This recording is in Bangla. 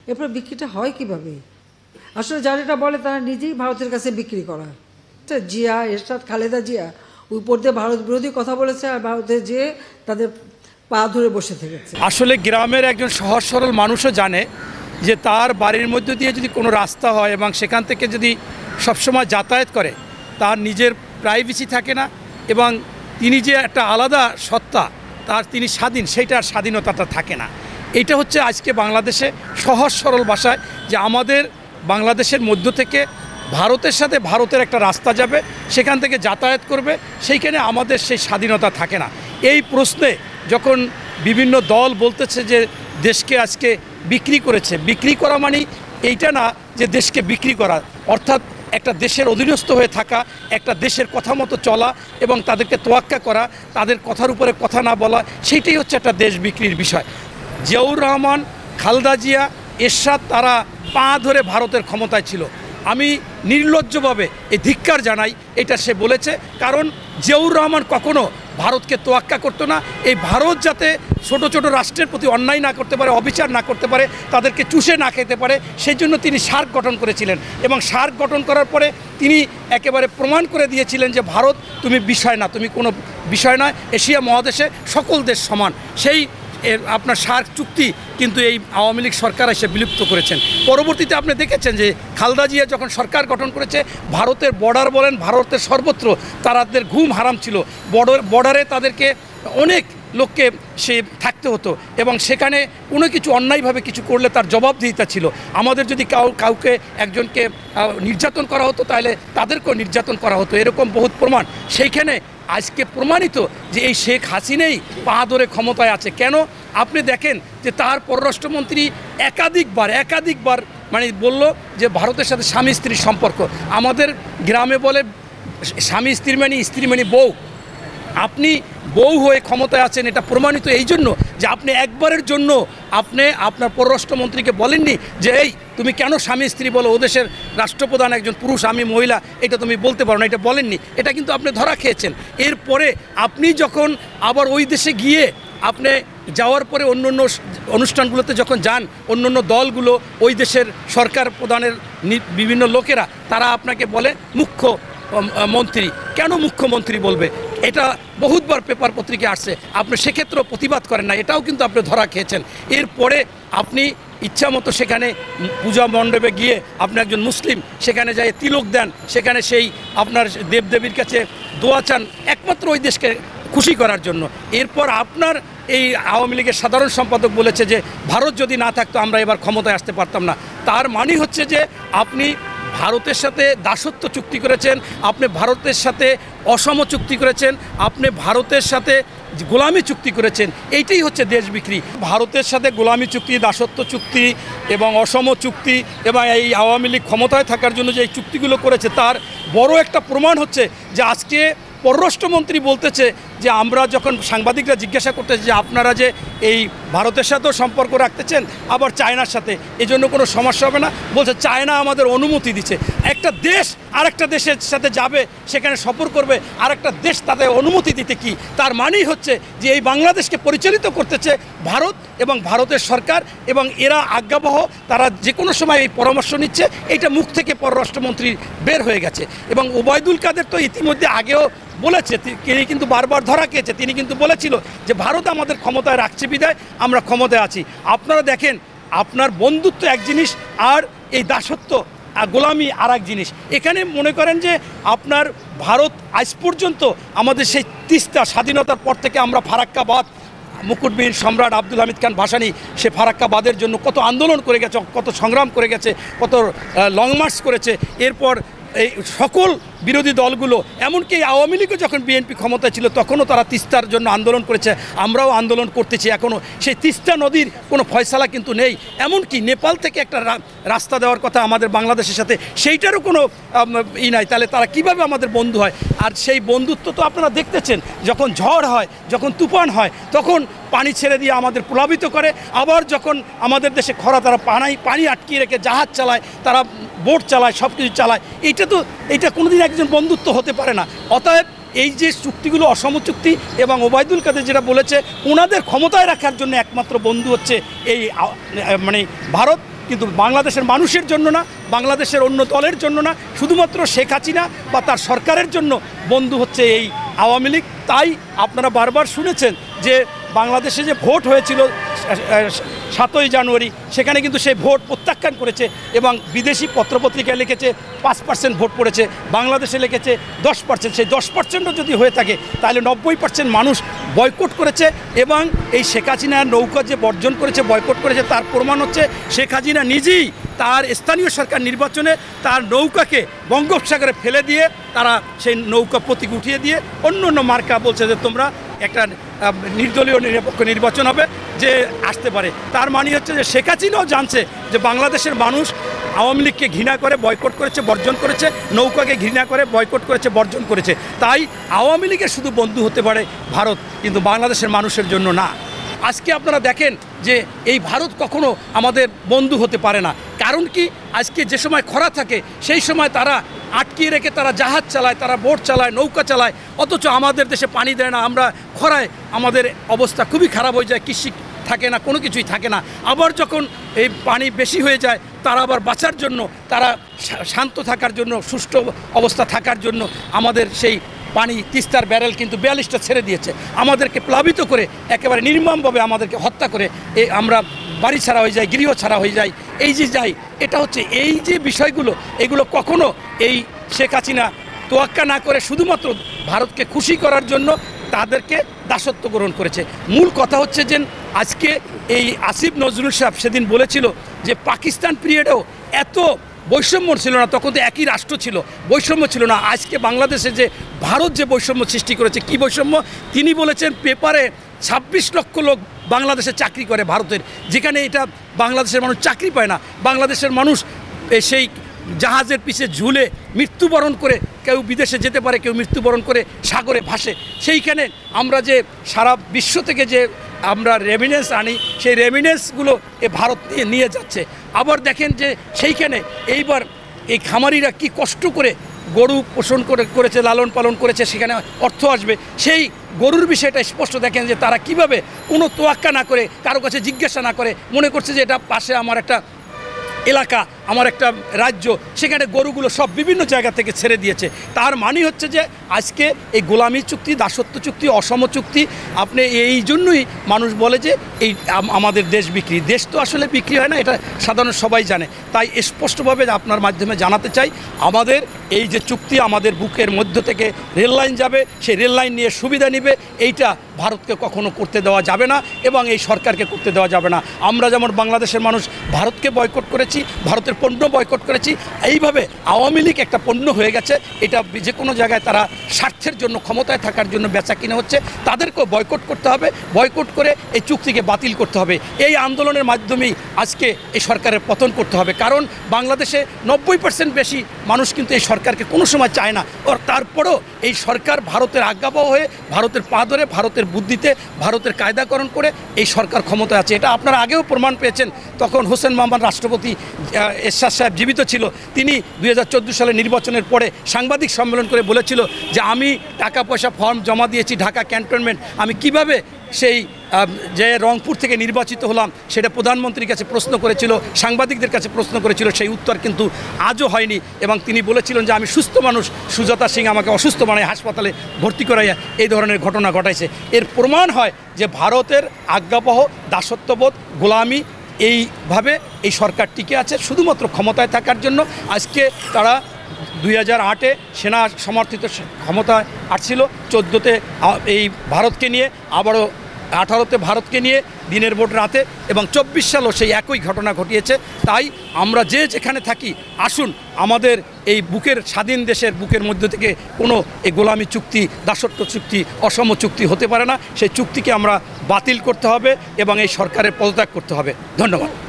এরপর বিক্রিটা হয় কিভাবে? আসলে যারা এটা বলে তারা নিজেই ভারতের কাছে বিক্রি করা। জিয়া, এরশাদ, খালেদা জিয়া উপর দিয়ে ভারত বিরোধী কথা বলেছে আর ভারতে যেয়ে তাদের পা ধরে বসে থেকেছে। আসলে গ্রামের একজন সহজ সরল মানুষও জানে যে তার বাড়ির মধ্য দিয়ে যদি কোনো রাস্তা হয় এবং সেখান থেকে যদি সবসময় যাতায়াত করে তার নিজের প্রাইভেসি থাকে না এবং তিনি যে একটা আলাদা সত্তা, তার তিনি স্বাধীন, সেইটার স্বাধীনতাটা থাকে না। এটা হচ্ছে আজকে বাংলাদেশে সহজ সরল ভাষায় যে আমাদের বাংলাদেশের মধ্য থেকে ভারতের সাথে ভারতের একটা রাস্তা যাবে, সেখান থেকে যাতায়াত করবে, সেইখানে আমাদের সেই স্বাধীনতা থাকে না। এই প্রশ্নে যখন বিভিন্ন দল বলতেছে যে দেশকে আজকে বিক্রি করেছে, বিক্রি করা মানে এইটা না যে দেশকে বিক্রি করা, অর্থাৎ একটা দেশের অধীনস্থ হয়ে থাকা, একটা দেশের কথা মতো চলা এবং তাদেরকে তোয়াক্কা করা, তাদের কথার উপরে কথা না বলা, সেইটাই হচ্ছে একটা দেশ বিক্রির বিষয়। জিয়াউর রহমান, খালেদা জিয়া, এরশাদ তারা পা ধরে ভারতের ক্ষমতায় ছিল। আমি নির্লজ্জভাবে এই ধিক্কার জানাই এটা সে বলেছে, কারণ জিয়াউর রহমান কখনো ভারতকে তোয়াক্কা করতো না। এই ভারত যাতে ছোট ছোট রাষ্ট্রের প্রতি অন্যায় না করতে পারে, অবিচার না করতে পারে, তাদেরকে চুষে না খেতে পারে, সেই জন্য তিনি সার্ক গঠন করেছিলেন এবং সার্ক গঠন করার পরে তিনি একেবারে প্রমাণ করে দিয়েছিলেন যে ভারত তুমি বিষয় না, তুমি কোনো বিষয় নয়, এশিয়া মহাদেশে সকল দেশ সমান। সেই আপনার সার্ক চুক্তি কিন্তু এই আওয়ামী লীগ সরকার এসে বিলুপ্ত করেছেন। পরবর্তীতে আপনি দেখেছেন যে খালেদা জিয়া যখন সরকার গঠন করেছে, ভারতের বর্ডার বলেন, ভারতের সর্বত্র তাদের ঘুম হারাম ছিল। বর্ডারে তাদেরকে অনেক লোককে সে থাকতে হতো এবং সেখানে কোনো কিছু অন্যায়ভাবে কিছু করলে তার জবাবদিহিতা ছিল। আমাদের যদি কাউকে একজনকে নির্যাতন করা হতো তাহলে তাদেরকেও নির্যাতন করা হতো, এরকম বহুত প্রমাণ। সেইখানে আজকে প্রমাণিত যে এই শেখ হাসিনাই পা ধরে ক্ষমতায় আছে। কেন? আপনি দেখেন যে তার পররাষ্ট্রমন্ত্রী একাধিকবার মানে বলল যে ভারতের সাথে স্বামী স্ত্রীর সম্পর্ক। আমাদের গ্রামে বলে স্বামী স্ত্রী মানে বউ। আপনি বউ হয়ে ক্ষমতায় আছেন, এটা প্রমাণিত এই জন্য যে আপনি একবারের জন্য আপনি আপনার পররাষ্ট্রমন্ত্রীকে বলেননি যে এই তুমি কেন স্বামী স্ত্রী বলো, ও দেশের রাষ্ট্রপ্রধান একজন পুরুষ, আমি মহিলা, এটা তুমি বলতে পারো না, এটা বলেননি। এটা কিন্তু আপনি ধরা খেয়েছেন। এরপরে আপনি যখন আবার ওই দেশে গিয়ে আপনি যাওয়ার পরে অন্য অনুষ্ঠানগুলোতে যখন যান, অন্য দলগুলো, ওই দেশের সরকার প্রধানের বিভিন্ন লোকেরা তারা আপনাকে বলে মুখ্যমন্ত্রী। কেন মুখ্যমন্ত্রী বলবে? এটা বহুতবার পেপার পত্রিকা আসছে, আপনি সেক্ষেত্রেও প্রতিবাদ করেন না, এটাও কিন্তু আপনি ধরা খেয়েছেন। এরপরে আপনি ইচ্ছামতো সেখানে পূজা মণ্ডপে গিয়ে আপনি একজন মুসলিম, সেখানে যাই তিলক দেন, সেখানে সেই আপনার দেবদেবীর কাছে দোয়া চান একমাত্র ওই দেশকে খুশি করার জন্য। এরপর আপনার এই আওয়ামী লীগের সাধারণ সম্পাদক বলেছে যে ভারত যদি না থাকতো আমরা এবার ক্ষমতায় আসতে পারতাম না। তার মানে হচ্ছে যে আপনি ভারতের সাথে দাসত্ব চুক্তি করেছেন, আপনি ভারতের সাথে অসম চুক্তি করেছেন, আপনি ভারতের সাথে গোলামি চুক্তি করেছেন। এইটাই হচ্ছে দেশ বিক্রি। ভারতের সাথে গোলামি চুক্তি, দাসত্ব চুক্তি এবং অসম চুক্তি এবং এই আওয়ামী লীগ ক্ষমতায় থাকার জন্য যে এই চুক্তিগুলো করেছে, তার বড় একটা প্রমাণ হচ্ছে যে আজকে পররাষ্ট্রমন্ত্রী বলতেছে যে আমরা যখন সাংবাদিকরা জিজ্ঞাসা করতেছে যে আপনারা যে এই ভারতের সাথেও সম্পর্ক রাখতেছেন আবার চায়নার সাথে, এজন্য কোনো সমস্যা হবে না, বলছে চায়না আমাদের অনুমতি দিচ্ছে। একটা দেশ আরেকটা দেশের সাথে যাবে, সেখানে সফর করবে, আরেকটা দেশ তাদের অনুমতি দিতে কি? তার মানেই হচ্ছে যে এই বাংলাদেশকে পরিচালিত করতেছে ভারত এবং ভারতের সরকার, এবং এরা আজ্ঞাবহ, তারা যে কোনো সময় এই পরামর্শ নিচ্ছে। এইটা মুখ থেকে পররাষ্ট্রমন্ত্রী বের হয়ে গেছে। এবং ওবায়দুল কাদের তো ইতিমধ্যে আগেও বলেছে, তিনি কিন্তু বারবার ধরা খেয়েছে, তিনি কিন্তু বলেছিল যে ভারত আমাদের ক্ষমতায় রাখছে বিধায় আমরা ক্ষমতায় আছি। আপনারা দেখেন, আপনার বন্ধুত্ব এক জিনিস আর এই দাসত্ব গোলামি আর এক জিনিস। এখানে মনে করেন যে আপনার ভারত আজ পর্যন্ত আমাদের সেই তিস্তা স্বাধীনতার পর থেকে আমরা ফারাক্কা বাঁধ, মুকুটবীর সম্রাট আব্দুল হামিদ খান ভাসানী সে ফারাক্কা বাঁধের জন্য কত আন্দোলন করে গেছে, কত সংগ্রাম করে গেছে, কত লং মার্চ করেছে। এরপর এই সকল বিরোধী দলগুলো, এমনকি আওয়ামী লীগও যখন বিএনপি ক্ষমতায় ছিল তখনও তারা তিস্তার জন্য আন্দোলন করেছে, আমরাও আন্দোলন করতেছি এখনও। সেই তিস্তা নদীর কোনো ফয়সালা কিন্তু নেই। এমনকি নেপাল থেকে একটা রাস্তা দেওয়ার কথা আমাদের বাংলাদেশের সাথে, সেইটারও কোনো নাই। তাহলে তারা কিভাবে আমাদের বন্ধু হয়? আর সেই বন্ধুত্ব তো আপনারা দেখতেছেন, যখন ঝড় হয়, যখন তুফান হয়, তখন পানি ছেড়ে দিয়ে আমাদের প্লাবিত করে। আবার যখন আমাদের দেশে খরা, তারা পানি আটকিয়ে রেখে জাহাজ চালায়, তারা বোট চালায়, সব কিছু চালায়। এইটা কোনোদিন একজন বন্ধুত্ব হতে পারে না। অতএব এই যে চুক্তিগুলো অসম চুক্তি, এবং ওবায়দুল কাদের যেটা বলেছে, ওনাদের ক্ষমতায় রাখার জন্য একমাত্র বন্ধু হচ্ছে এই মানে ভারত কিন্তু বাংলাদেশের মানুষের জন্য না, বাংলাদেশের অন্য দলের জন্য না, শুধুমাত্র শেখ হাসিনা বা তার সরকারের জন্য বন্ধু হচ্ছে এই আওয়ামী লীগ। তাই আপনারা বারবার শুনেছেন যে বাংলাদেশে যে ভোট হয়েছিল 7ই জানুয়ারি, সেখানে কিন্তু সেই ভোট প্রত্যাখ্যান করেছে এবং বিদেশি পত্রপত্রিকায় লিখেছে 5% ভোট পড়েছে, বাংলাদেশে লিখেছে 10%। সেই 10%ও যদি হয়ে থাকে তাহলে 90% মানুষ বয়কট করেছে এবং এই শেখ হাসিনার নৌকা যে বর্জন করেছে, বয়কট করেছে, তার প্রমাণ হচ্ছে শেখ হাসিনা নিজেই তার স্থানীয় সরকার নির্বাচনে তার নৌকাকে বঙ্গোপসাগরে ফেলে দিয়ে তারা সেই নৌকা প্রতীক উঠিয়ে দিয়ে অন্য মার্কা বলছে যে তোমরা একটা নির্দলীয় নিরপেক্ষ নির্বাচন হবে যে আসতে পারে। তার মানে হচ্ছে যে শেখ হাসিনাও জানছে যে বাংলাদেশের মানুষ আওয়ামী লীগকে ঘৃণা করে বয়কট করেছে, বর্জন করেছে, নৌকাকে ঘৃণা করে বয়কট করেছে, বর্জন করেছে। তাই আওয়ামী লীগের শুধু বন্ধু হতে পারে ভারত, কিন্তু বাংলাদেশের মানুষের জন্য না। আজকে আপনারা দেখেন যে এই ভারত কখনো আমাদের বন্ধু হতে পারে না। কারণ কি, আজকে যে সময় খরা থাকে সেই সময় তারা আটকিয়ে রেখে তারা জাহাজ চালায়, তারা বোট চালায়, নৌকা চালায়, অথচ আমাদের দেশে পানি দেয় না। আমরা খরায় আমাদের অবস্থা খুবই খারাপ হয়ে যায়, কৃষি থাকে না, কোনো কিছুই থাকে না। আবার যখন এই পানি বেশি হয়ে যায় তারা আবার বাঁচার জন্য, তারা শান্ত থাকার জন্য, সুষ্ঠু অবস্থা থাকার জন্য আমাদের সেই পানি তিস্তার ব্যারেল কিন্তু 42টা ছেড়ে দিয়েছে, আমাদেরকে প্লাবিত করে একেবারে নির্মমভাবে আমাদেরকে হত্যা করে আমরা বাড়ি ছাড়া হয়ে যায়, গৃহ ছাড়া হয়ে যায়। এই যে যাই, এটা হচ্ছে এই যে বিষয়গুলো, এগুলো কখনো এই শেখ হাসিনা তোয়াক্কা না করে শুধুমাত্র ভারতকে খুশি করার জন্য তাদেরকে দাসত্ব গ্রহণ করেছে। মূল কথা হচ্ছে যে আজকে এই আসিফ নজরুল সাহেব সেদিন বলেছিল যে পাকিস্তান পিরিয়ডেও এত বৈষম্য ছিল না, তখন তো একই রাষ্ট্র ছিল, বৈষম্য ছিল না। আজকে বাংলাদেশে যে ভারত যে বৈষম্য সৃষ্টি করেছে, কি বৈষম্য তিনি বলেছেন, পেপারে 26 লক্ষ লোক বাংলাদেশে চাকরি করে ভারতের, যেখানে এটা বাংলাদেশের মানুষ চাকরি পায় না। বাংলাদেশের মানুষ সেই জাহাজের পিছে ঝুলে মৃত্যুবরণ করে, কেউ বিদেশে যেতে পারে, কেউ মৃত্যুবরণ করে সাগরে ভাসে। সেইখানে আমরা যে সারা বিশ্ব থেকে যে আমরা রেমিনেন্স আনি, সেই রেমিনেন্সগুলো এ ভারত নিয়ে যাচ্ছে। আবার দেখেন যে সেইখানে এইবার এই খামারিরা কি কষ্ট করে গরু পোষণ করেছে, লালন পালন করেছে, সেখানে অর্থ আসবে। সেই গরুর বিষয়টা স্পষ্ট দেখেন যে তারা কিভাবে কোনো তোয়াক্কা না করে, কারো কাছে জিজ্ঞাসা না করে, মনে করছে যে এটা পাশে আমার একটা এলাকা, আমার একটা রাজ্য, সেখানে গরুগুলো সব বিভিন্ন জায়গা থেকে ছেড়ে দিয়েছে। তার মানে হচ্ছে যে আজকে এই গোলামি চুক্তি, দাসত্ব চুক্তি, অসম চুক্তি, আপনি এই জন্যই মানুষ বলে যে এই আমাদের দেশ বিক্রি। দেশ তো আসলে বিক্রি হয় না, এটা সাধারণ সবাই জানে। তাই স্পষ্টভাবে আপনার মাধ্যমে জানাতে চাই, আমাদের এই যে চুক্তি, আমাদের বুকের মধ্য থেকে রেল লাইন যাবে, সেই রেল লাইন নিয়ে সুবিধা নেবে, এইটা ভারতকে কখনো করতে দেওয়া যাবে না এবং এই সরকারকে করতে দেওয়া যাবে না। আমরা যেমন বাংলাদেশের মানুষ ভারতকে বয়কট করেছি, ভারতের পণ্য বয়কট করেছি, এইভাবে আওয়ামী লীগ একটা পণ্য হয়ে গেছে। এটা যে কোনো জায়গায় তারা স্বার্থের জন্য, ক্ষমতায় থাকার জন্য বেচা কিনে হচ্ছে, তাদেরকেও বয়কট করতে হবে, বয়কট করে এই চুক্তিকে বাতিল করতে হবে। এই আন্দোলনের মাধ্যমেই আজকে এই সরকারের পতন করতে হবে। কারণ বাংলাদেশে 90% বেশি মানুষ কিন্তু এই সরকারকে কোনো সময় চায় না। আর তারপরেও এই সরকার ভারতের আজ্ঞাবহ হয়ে, ভারতের পা ধরে, ভারতের বুদ্ধিতে, ভারতের কায়দাকরণ করে এই সরকার ক্ষমতায় আছে। এটা আপনারা আগেও প্রমাণ পেয়েছেন। তখন হোসেন মোহাম্মদ রাষ্ট্রপতি এরশাদ সাহেব জীবিত ছিল, তিনি 2014 সালে নির্বাচনের পরে সাংবাদিক সম্মেলন করে বলেছিল যে আমি টাকা পয়সা ফর্ম জমা দিয়েছি ঢাকা ক্যান্টনমেন্ট, আমি কিভাবে সেই যে রংপুর থেকে নির্বাচিত হলাম সেটা প্রধানমন্ত্রীর কাছে প্রশ্ন করেছিল, সাংবাদিকদের কাছে প্রশ্ন করেছিল, সেই উত্তর কিন্তু আজও হয়নি। এবং তিনি বলেছিলেন যে আমি সুস্থ মানুষ, সুজাতা সিং আমাকে অসুস্থ বানায় হাসপাতালে ভর্তি করাইয়া এই ধরনের ঘটনা ঘটাইছে। এর প্রমাণ হয় যে ভারতের আজ্ঞাবহ, দাসত্ববোধ, গোলামি, এইভাবে এই সরকার টিকে আছে শুধুমাত্র ক্ষমতায় থাকার জন্য। আজকে তারা 2008-এ সেনা সমর্থিত ক্ষমতায় আসছিল, 14-তে এই ভারতকে নিয়ে, আবারও 18-তে ভারতকে নিয়ে দিনের ভোট রাতে, এবং 24 সালও সেই একই ঘটনা ঘটিয়েছে। তাই আমরা যে যেখানে থাকি, আসুন আমাদের এই বুকের স্বাধীন দেশের বুকের মধ্যে থেকে কোনো এই গোলামি চুক্তি, দাসত্ব চুক্তি, অসম চুক্তি হতে পারে না। সেই চুক্তিকে আমরা বাতিল করতে হবে এবং এই সরকারের পদত্যাগ করতে হবে। ধন্যবাদ।